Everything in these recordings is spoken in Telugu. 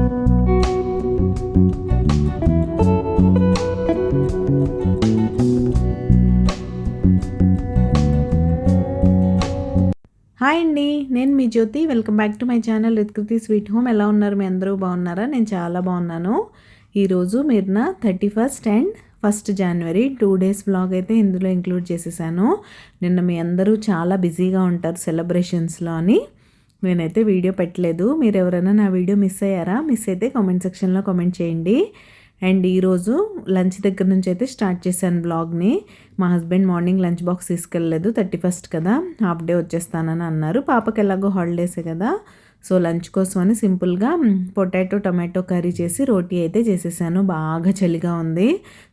హాయ్ అండి, నేను మీ Jyothi. Welcome back to my channel with Kriti sweet home. ఎలా ఉన్నారు? మీ అందరూ బాగున్నారా? నేను చాలా బాగున్నాను. ఈరోజు మీరు నా 31st and 1st January 2 days vlog అయితే ఇందులో ఇంక్లూడ్ చేసేసాను. నిన్న మీ అందరూ చాలా బిజీగా ఉంటారు సెలబ్రేషన్స్లో అని నేనైతే వీడియో పెట్టలేదు. మీరు ఎవరైనా నా వీడియో మిస్ అయ్యారా? మిస్ అయితే కామెంట్ సెక్షన్లో కామెంట్ చేయండి. అండ్ ఈరోజు లంచ్ దగ్గర నుంచి అయితే స్టార్ట్ చేశాను బ్లాగ్ని. మా హస్బెండ్ మార్నింగ్ లంచ్ బాక్స్ తీసుకెళ్ళలేదు, 31st కదా, హాఫ్ డే వచ్చేస్తానని అన్నారు. పాపకి ఎలాగో హాలిడేసే కదా, సో లంచ్ కోసం అని సింపుల్గా పొటాటో టమాటో కర్రీ చేసి రోటీ అయితే చేసేసాను. బాగా చలిగా ఉంది,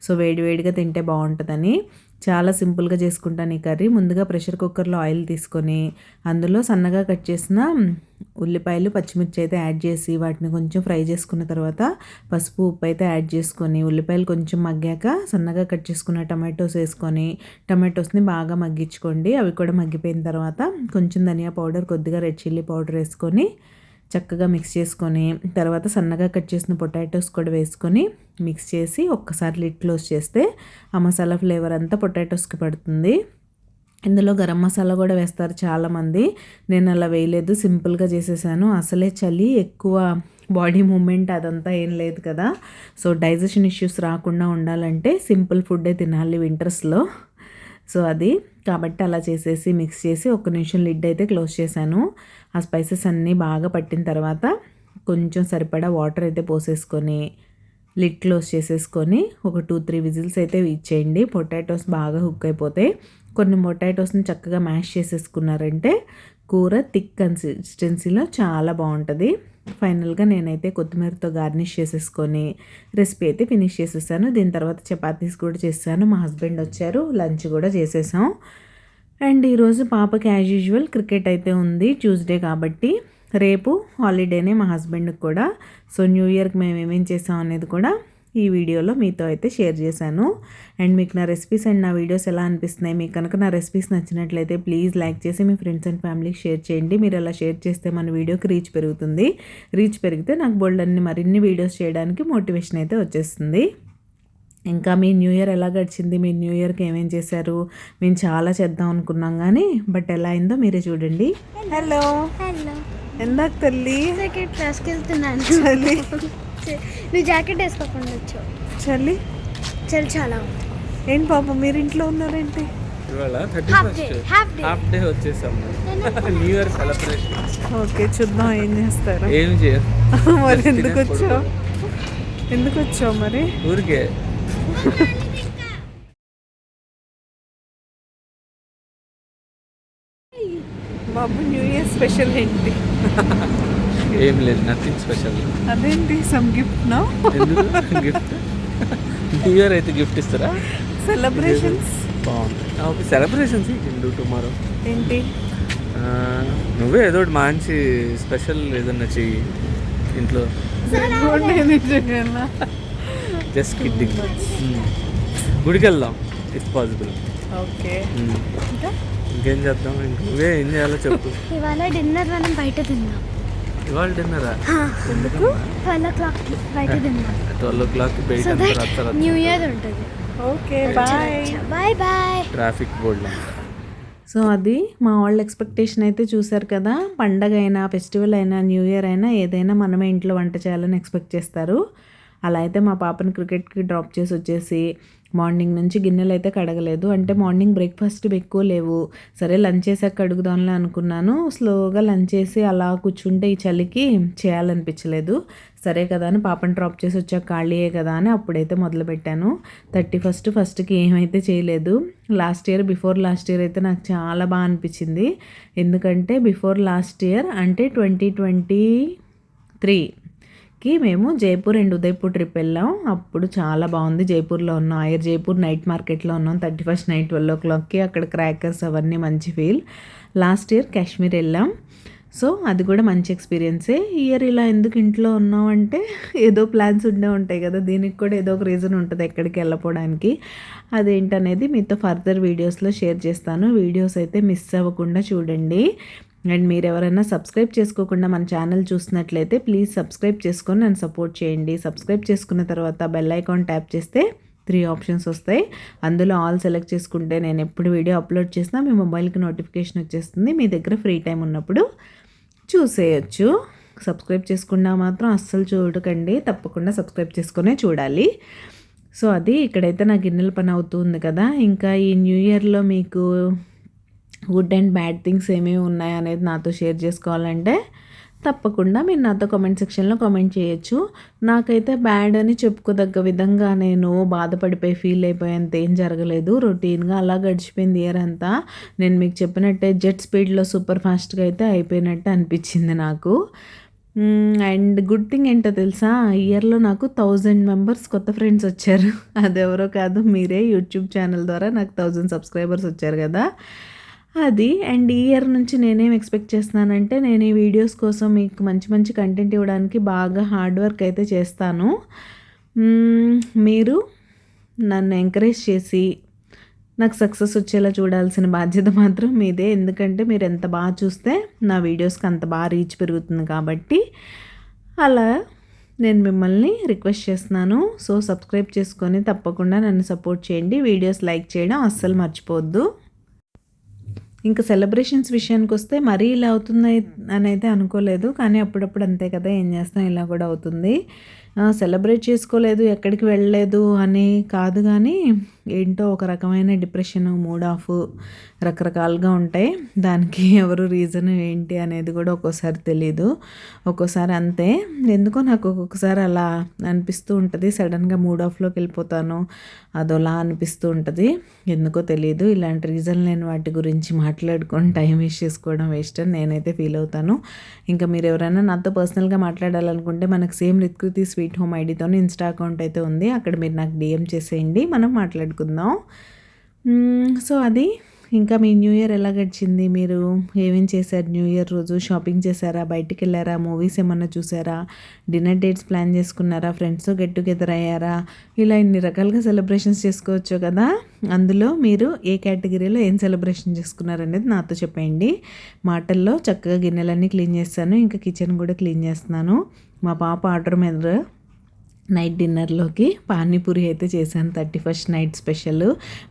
సో వేడివేడిగా తింటే బాగుంటుందని చాలా సింపుల్గా చేసుకుంటాను ఈ కర్రీ. ముందుగా ప్రెషర్ కుక్కర్లో ఆయిల్ తీసుకొని అందులో సన్నగా కట్ చేసిన ఉల్లిపాయలు పచ్చిమిర్చి అయితే యాడ్ చేసి వాటిని కొంచెం ఫ్రై చేసుకున్న తర్వాత పసుపు ఉప్పు అయితే యాడ్ చేసుకొని ఉల్లిపాయలు కొంచెం మగ్గాక సన్నగా కట్ చేసుకున్న టమాటోస్ వేసుకొని టమాటోస్ని బాగా మగ్గించుకోండి. అవి కూడా మగ్గిపోయిన తర్వాత కొంచెం ధనియా పౌడర్, కొద్దిగా రెడ్ చిల్లీ పౌడర్ వేసుకొని చక్కగా మిక్స్ చేసుకొని తర్వాత సన్నగా కట్ చేసిన పొటాటోస్ కూడా వేసుకొని మిక్స్ చేసి ఒక్కసారి లిడ్ క్లోజ్ చేస్తే ఆ మసాలా ఫ్లేవర్ అంతా పొటాటోస్కి పడుతుంది. ఇందులో గరం మసాలా కూడా వేస్తారు చాలామంది, నేను అలా వేయలేదు, సింపుల్గా చేసేసాను. అసలే చలి ఎక్కువ, బాడీ మూమెంట్ అదంతా ఏం లేదు కదా, సో డైజెషన్ ఇష్యూస్ రాకుండా ఉండాలంటే సింపుల్ ఫుడ్డే తినాలి వింటర్స్లో. సో అది కాబట్టి అలా చేసేసి మిక్స్ చేసి 1 నిమిషం లిడ్ అయితే క్లోజ్ చేశాను. ఆ స్పైసెస్ అన్నీ బాగా పట్టిన తర్వాత కొంచెం సరిపడా వాటర్ అయితే పోసేసుకొని లిడ్ క్లోజ్ చేసేసుకొని ఒక 2-3 విజిల్స్ అయితే ఇచ్చేయండి. పొటాటోస్ బాగా హుక్ అయిపోతాయి. కొన్ని పొటాటోస్ని చక్కగా మ్యాష్ చేసేసుకున్నారంటే కూర థిక్ కన్సిస్టెన్సీలో చాలా బాగుంటుంది. ఫైనల్గా నేనైతే కొత్తిమీరతో గార్నిష్ చేసేసుకొని రెసిపీ అయితే ఫినిష్ చేసేసాను. దీని తర్వాత చపాతీస్ కూడా చేశాను. మా హస్బెండ్ వచ్చారు, లంచ్ కూడా చేసేసాం. అండ్ ఈరోజు పాపకి యాజ్ యూజువల్ క్రికెట్ అయితే ఉంది, ట్యూస్డే కాబట్టి. రేపు హాలిడేనే మా హస్బెండ్కి కూడా. సో న్యూ ఇయర్కి మేము ఏమేం చేసాం అనేది కూడా ఈ వీడియోలో మీతో అయితే షేర్ చేశాను. అండ్ మీకు నా రెసిపీస్ అండ్ నా వీడియోస్ ఎలా అనిపిస్తున్నాయి? మీకు కనుక నా రెసిపీస్ నచ్చినట్లయితే ప్లీజ్ లైక్ చేసి మీ ఫ్రెండ్స్ అండ్ ఫ్యామిలీకి షేర్ చేయండి. మీరు అలా షేర్ చేస్తే మన వీడియోకి రీచ్ పెరుగుతుంది. రీచ్ పెరిగితే నాకు మరిన్ని వీడియోస్ చేయడానికి మోటివేషన్ అయితే వచ్చేస్తుంది. ఇంకా మీ న్యూ ఇయర్ ఎలా గడిచింది? మీ న్యూ ఇయర్కి ఏమేం చేశారు? మేము చాలా చేద్దాం అనుకున్నాం కానీ బట్ ఎలా అయిందో మీరే చూడండి. హలో హలో, ఎందాక తల్లి క్లాస్కి వెళ్తున్నాను. చలి, నువ్వు జాకెట్ వేసుకోకుండా వచ్చావు. చలి చలి చాలా ఉంది. ఏం పాప మీరు ఇంట్లో ఉన్నారేంటి? ఇవాళ 31st హాఫ్ డే వచ్చేసాము. New year celebration. ఓకే, చూద్దాం ఏం చేస్తారు. ఏం చేయరు మరి ఎందుకు వచ్చావు మరి? ఊరికే. బాబు న్యూ ఇయర్ స్పెషల్ ఏంటి? ఏం లేదు, నథింగ్ స్పెషల్. అదేంటి, సమ్ గిఫ్ట్ నో? ఎందుకు గిఫ్ట్? న్యూ ఇయర్ అయితే గిఫ్ట్ ఇస్తారా? సెలబ్రేషన్స్ బాగుంది. ఓకే, సెలబ్రేషన్స్ ఇండు టుమారో. ఏంటి? నువ్వే ఏదో ఒకటి మంచి స్పెషల్ ఏదన్నా చెయ్యి ఇంట్లో. Just kidding. గుడికి వెళ్దాం ఇఫ్ పాసిబుల్. ఓకే, ఇంకేం చేద్దాం? నువ్వే ఏం చేయాలో చెప్పు. ఇవాళ డిన్నర్ మనం బయట తిందాం. ఇవాళ డిన్నరా? ఎందుకు? 12 o'clock బయట తిందాం. 12 o'clock బయట న్యూ ఇయర్ ఉంటుంది. Okay, bye bye bye. Traffic board. So అది మా వాళ్ళ ఎక్స్పెక్టేషన్ అయితే చూసారు కదా. పండగ అయినా, ఫెస్టివల్ అయినా, న్యూ ఇయర్ అయినా ఏదైనా మనమే ఇంట్లో వంట చేయాలని ఎక్స్పెక్ట్ చేస్తారు. అలా అయితే మా పాపని క్రికెట్కి డ్రాప్ చేసి వచ్చేసి మార్నింగ్ నుంచి గిన్నెలు అయితే కడగలేదు. అంటే మార్నింగ్ బ్రేక్ఫాస్ట్ ఎక్కువ లేవు, సరే లంచ్ చేసాక కడుగుదాంలే అనుకున్నాను. స్లోగా లంచ్ చేసి అలా కూర్చుంటే ఈ చలికి చేయాలనిపించలేదు. సరే కదా అని పాపని డ్రాప్ చేసి వచ్చాక ఖాళీయే కదా అని అప్పుడైతే మొదలుపెట్టాను. 31st ఏమైతే చేయలేదు. బిఫోర్ లాస్ట్ ఇయర్ అయితే నాకు చాలా బాగా అనిపించింది. ఎందుకంటే బిఫోర్ లాస్ట్ ఇయర్ అంటే 2023 మేము జైపూర్ అండ్ ఉదయ్పూర్ ట్రిప్ వెళ్ళాం. అప్పుడు చాలా బాగుంది. జైపూర్లో ఉన్నాం, జైపూర్ నైట్ మార్కెట్లో ఉన్నాం. 31st నైట్ 12 o'clockకి అక్కడ క్రాకర్స్ అవన్నీ మంచి ఫీల్. లాస్ట్ ఇయర్ కాశ్మీర్ వెళ్ళాం. సో అది కూడా మంచి ఎక్స్పీరియన్సే. ఇయర్ ఇలా ఎందుకు ఇంట్లో ఉన్నాం అంటే ఏదో ప్లాన్స్ ఉండే ఉంటాయి కదా, దీనికి కూడా ఏదో ఒక రీజన్ ఉంటుంది ఎక్కడికి వెళ్ళకపోవడానికి. అదేంటనేది మీతో ఫర్దర్ వీడియోస్లో షేర్ చేస్తాను. వీడియోస్ అయితే మిస్ అవ్వకుండా చూడండి. అండ్ మీరు ఎవరైనా సబ్స్క్రైబ్ చేసుకోకుండా మన ఛానల్ చూసినట్లయితే ప్లీజ్ సబ్స్క్రైబ్ చేసుకొని నన్ను సపోర్ట్ చేయండి. సబ్స్క్రైబ్ చేసుకున్న తర్వాత బెల్ ఐకాన్ ట్యాప్ చేస్తే 3 ఆప్షన్స్ వస్తాయి. అందులో ఆల్ సెలెక్ట్ చేసుకుంటే నేను ఎప్పుడు వీడియో అప్లోడ్ చేసినా మీ మొబైల్కి నోటిఫికేషన్ వచ్చేస్తుంది. మీ దగ్గర ఫ్రీ టైం ఉన్నప్పుడు చూసేయచ్చు. సబ్స్క్రైబ్ చేసుకున్నా మాత్రం అస్సలు చూడకండి, తప్పకుండా సబ్స్క్రైబ్ చేసుకునే చూడాలి. సో అది ఇక్కడైతే నా గిన్నెల పని అవుతుంది కదా. ఇంకా ఈ న్యూ ఇయర్లో మీకు గుడ్ అండ్ బ్యాడ్ థింగ్స్ ఏమేమి ఉన్నాయనేది నాతో షేర్ చేసుకోవాలంటే తప్పకుండా మీరు నాతో కామెంట్ సెక్షన్లో కామెంట్ చేయొచ్చు. నాకైతే బ్యాడ్ అని చెప్పుకోదగ్గ విధంగా నేను బాధపడిపోయి ఫీల్ అయిపోయేంత ఏం జరగలేదు. రొటీన్గా అలా గడిచిపోయింది ఇయర్ అంతా. నేను మీకు చెప్పినట్టే జెట్ స్పీడ్లో సూపర్ ఫాస్ట్గా అయితే అయిపోయినట్టు అనిపించింది నాకు. అండ్ గుడ్ థింగ్ ఏంటో తెలుసా, ఇయర్లో నాకు 1000 మెంబర్స్ కొత్త ఫ్రెండ్స్ వచ్చారు. అదెవరో కాదు, మీరే. యూట్యూబ్ ఛానల్ ద్వారా నాకు 1000 సబ్స్క్రైబర్స్ వచ్చారు కదా అది. అండ్ ఈ ఇయర్ నుంచి నేనేం ఎక్స్పెక్ట్ చేస్తున్నానంటే, నేను ఈ వీడియోస్ కోసం మీకు మంచి మంచి కంటెంట్ ఇవ్వడానికి బాగా హార్డ్ వర్క్ అయితే చేస్తాను. మీరు నన్ను ఎంకరేజ్ చేసి నాకు సక్సెస్ వచ్చేలా చూడాల్సిన బాధ్యత మాత్రం మీదే. ఎందుకంటే మీరు ఎంత బాగా చూస్తే నా వీడియోస్కి అంత బాగా రీచ్ పెరుగుతుంది కాబట్టి అలా నేను మిమ్మల్ని రిక్వెస్ట్ చేస్తున్నాను. సో సబ్స్క్రైబ్ చేసుకొని తప్పకుండా నన్ను సపోర్ట్ చేయండి. వీడియోస్ లైక్ చేయడం అస్సలు మర్చిపోవద్దు. ఇంకా సెలబ్రేషన్స్ విషయానికి వస్తే మరీ ఇలా అవుతుంది అని అయితే అనుకోలేదు, కానీ అప్పుడప్పుడు అంతే కదా, ఏం చేస్తాం, ఇలా కూడా అవుతుంది. సెలబ్రేట్ చేసుకోలేదు, ఎక్కడికి వెళ్ళలేదు అని కాదు, కానీ ఏంటో ఒక రకమైన డిప్రెషన్, మూడ్ ఆఫ్ రకరకాలుగా ఉంటాయి. దానికి ఎవరు రీజన్ ఏంటి అనేది కూడా ఒక్కోసారి తెలీదు. ఒక్కోసారి అంతే, ఎందుకో నాకు ఒక్కొక్కసారి అలా అనిపిస్తూ ఉంటుంది. సడన్గా మూడ్ ఆఫ్లోకి వెళ్ళిపోతాను, అదోలా అనిపిస్తూ ఉంటుంది, ఎందుకో తెలియదు. ఇలాంటి రీజన్ లేని వాటి గురించి మాట్లాడుకొని టైం వేస్ట్ చేసుకోవడం వేస్ట్ అని నేనైతే ఫీల్ అవుతాను. ఇంకా మీరు ఎవరైనా నాతో పర్సనల్గా మాట్లాడాలనుకుంటే మనకు సేమ్ రిత్కృతి స్వీట్ హోమ్ ఐడితో ఇన్స్టా అకౌంట్ అయితే ఉంది. అక్కడ మీరు నాకు డిఎం చేసేయండి, మనం మాట్లాడుకుందాం. సో అది. ఇంకా మీ న్యూ ఇయర్ ఎలా గడిచింది, మీరు ఏమేం చేశారు న్యూ ఇయర్ రోజు? షాపింగ్ చేశారా, బయటికి వెళ్ళారా, మూవీస్ ఏమన్నా చూసారా, డిన్నర్ డేట్స్ ప్లాన్ చేసుకున్నారా, ఫ్రెండ్స్తో గెట్ టుగెదర్ అయ్యారా? ఇలా ఇన్ని రకాలుగా సెలబ్రేషన్స్ చేసుకోవచ్చు కదా. అందులో మీరు ఏ కేటగిరీలో ఏం సెలబ్రేషన్ చేసుకున్నారనేది నాతో చెప్పండి. మాటల్లో చక్కగా గిన్నెలన్నీ క్లీన్ చేస్తాను, ఇంకా కిచెన్ కూడా క్లీన్ చేస్తున్నాను. మా పాప ఆర్డర్ మీద నైట్ డిన్నర్లోకి పానీపూరి అయితే చేశాను. 31st night special.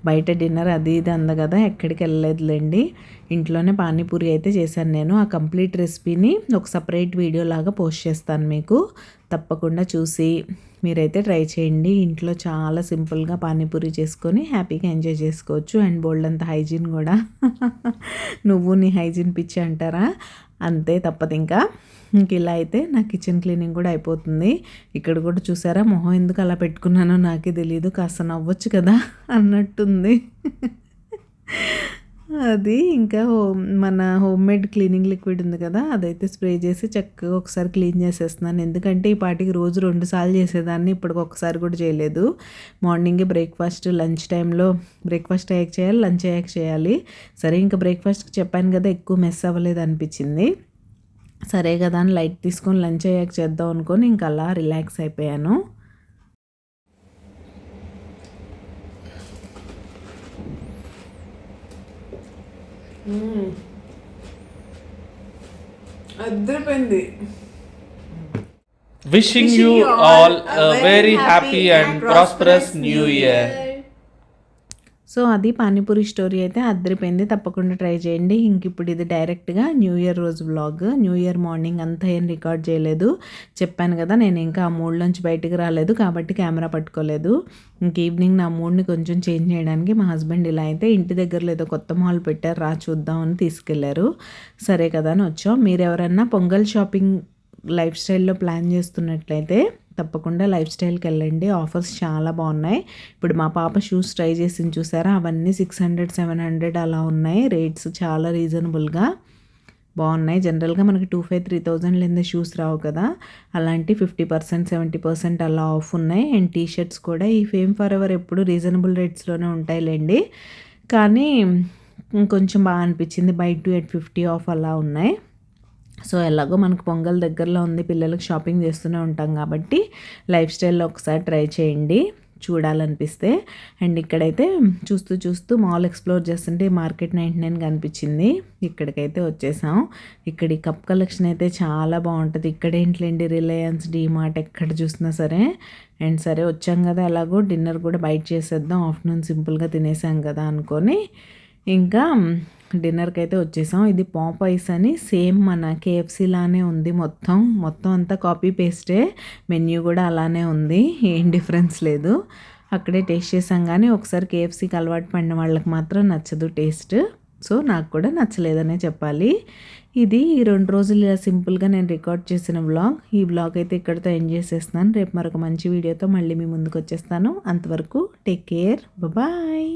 బయట డిన్నర్ అది ఇది అంద కదా, ఎక్కడికి వెళ్ళలేదులేండి, ఇంట్లోనే పానీపూరి అయితే చేశాను నేను. ఆ కంప్లీట్ రెసిపీని ఒక సపరేట్ వీడియో లాగా పోస్ట్ చేస్తాను మీకు, తప్పకుండా చూసి మీరైతే ట్రై చేయండి. ఇంట్లో చాలా సింపుల్గా పానీపూరి చేసుకొని హ్యాపీగా ఎంజాయ్ చేసుకోవచ్చు. అండ్ బోల్డ్ అంత హైజీన్ కూడా. నువ్వు నీ హైజీన్ పిచ్చి అంటారా, అంతే, తప్పదు. ఇంకా ఇలా అయితే నా కిచెన్ క్లీనింగ్ కూడా అయిపోతుంది. ఇక్కడ కూడా చూసారా, మొహం ఎందుకు అలా పెట్టుకున్నానో నాకే తెలియదు, కాస్త నవ్వచ్చు కదా అన్నట్టుంది. అది ఇంకా మన హోమ్మేడ్ క్లీనింగ్ లిక్విడ్ ఉంది కదా, అదైతే స్ప్రే చేసి చక్కగా ఒకసారి క్లీన్ చేసేస్తున్నాను. ఎందుకంటే ఈ పాటికి రోజు 2 సార్లు చేసేదాన్ని, ఇప్పటికి ఒకసారి కూడా చేయలేదు. మార్నింగే బ్రేక్ఫాస్ట్, లంచ్ టైంలో బ్రేక్ఫాస్ట్ అయ్యాక చేయాలి, లంచ్ అయ్యాక చేయాలి. సరే, ఇంకా బ్రేక్ఫాస్ట్కి చెప్పాను కదా, ఎక్కువ మెస్ అవ్వలేదు అనిపించింది. సరే కదా అని లైట్ తీసుకొని లంచ్ అయ్యాక చేద్దాం అనుకొని ఇంకా అలా రిలాక్స్ అయిపోయాను. అద్దరిపోయింది. Wishing you all a very happy and prosperous new year. So అది పానీపూరి స్టోరీ అయితే అద్దరిపోయింది, తప్పకుండా ట్రై చేయండి. ఇంక ఇప్పుడు ఇది డైరెక్ట్గా న్యూ ఇయర్ రోజు వ్లాగ్. న్యూ ఇయర్ మార్నింగ్ అంతా ఏం రికార్డ్ చేయలేదు, చెప్పాను కదా, నేను ఇంకా ఆ మూడ్లోంచి బయటికి రాలేదు కాబట్టి కెమెరా పట్టుకోలేదు. ఇంక ఈవినింగ్ నా మూడ్ని కొంచెం చేంజ్ చేయడానికి మా హస్బెండ్ ఇలా అయితే ఇంటి దగ్గరలో ఏదో కొత్త మాల్ పెట్టారు, రా చూద్దామని తీసుకెళ్లారు. సరే కదా అని వచ్చాం. మీరు ఎవరన్నా పొంగల్ షాపింగ్ లైఫ్ స్టైల్లో ప్లాన్ చేస్తున్నట్లయితే తప్పకుండా లైఫ్ స్టైల్కి వెళ్ళండి, ఆఫర్స్ చాలా బాగున్నాయి. ఇప్పుడు మా పాప షూస్ ట్రై చేసి చూసారా, అవన్నీ 600, 700 అలా ఉన్నాయి. రేట్స్ చాలా రీజనబుల్గా బాగున్నాయి. జనరల్గా మనకి 2500, 3000 లేదా షూస్ రావు కదా, అలాంటి 50%, 70% అలా ఆఫ్ ఉన్నాయి. అండ్ టీషర్ట్స్ కూడా ఈ ఫేమ్ ఫర్ ఎవర్ ఎప్పుడు రీజనబుల్ రేట్స్లోనే ఉంటాయిలేండి, కానీ కొంచెం బాగా అనిపించింది. బై 2 at 50 ఆఫ్ అలా ఉన్నాయి. సో ఎలాగో మనకు పొంగల్ దగ్గరలో ఉంది, పిల్లలకు షాపింగ్ చేస్తూనే ఉంటాం కాబట్టి లైఫ్ స్టైల్లో ఒకసారి ట్రై చేయండి, చూడాలనిపిస్తే. అండ్ ఇక్కడైతే చూస్తూ మాల్ ఎక్స్ప్లోర్ చేస్తుంటే మార్కెట్ 99 కనిపించింది. ఇక్కడికైతే వచ్చేసాం. ఇక్కడ ఈ కప్ కలెక్షన్ అయితే చాలా బాగుంటుంది. ఇక్కడేంట్లేండి రిలయన్స్, డీమార్ట్ ఎక్కడ చూసినా సరే. అండ్ సరే వచ్చాం కదా, ఎలాగో డిన్నర్ కూడా బయట చేసేద్దాం, ఆఫ్టర్నూన్ సింపుల్గా తినేసాం కదా అనుకొని ఇంకా డిన్నర్కి అయితే వచ్చేసాం. ఇది పాపైస్ అని సేమ్ మన కేఎఫ్సీ లానే ఉంది. మొత్తం అంతా కాపీ పేస్టే. మెన్యూ కూడా అలానే ఉంది, ఏం డిఫరెన్స్ లేదు. అక్కడే టేస్ట్ చేసాం కానీ ఒకసారి కేఎఫ్సీకి అలవాటు పడిన వాళ్ళకి మాత్రం నచ్చదు టేస్ట్. సో నాకు కూడా నచ్చలేదనే చెప్పాలి. ఇది ఈ 2 రోజులు ఇలా సింపుల్గా నేను రికార్డ్ చేసిన వ్లాగ్. ఈ వ్లాగ్ అయితే ఇక్కడితో ఎండ్ చేసేస్తున్నాను. రేపు మరొక మంచి వీడియోతో మళ్ళీ మీ ముందుకు వచ్చేస్తాను. అంతవరకు టేక్ కేర్, బాయ్.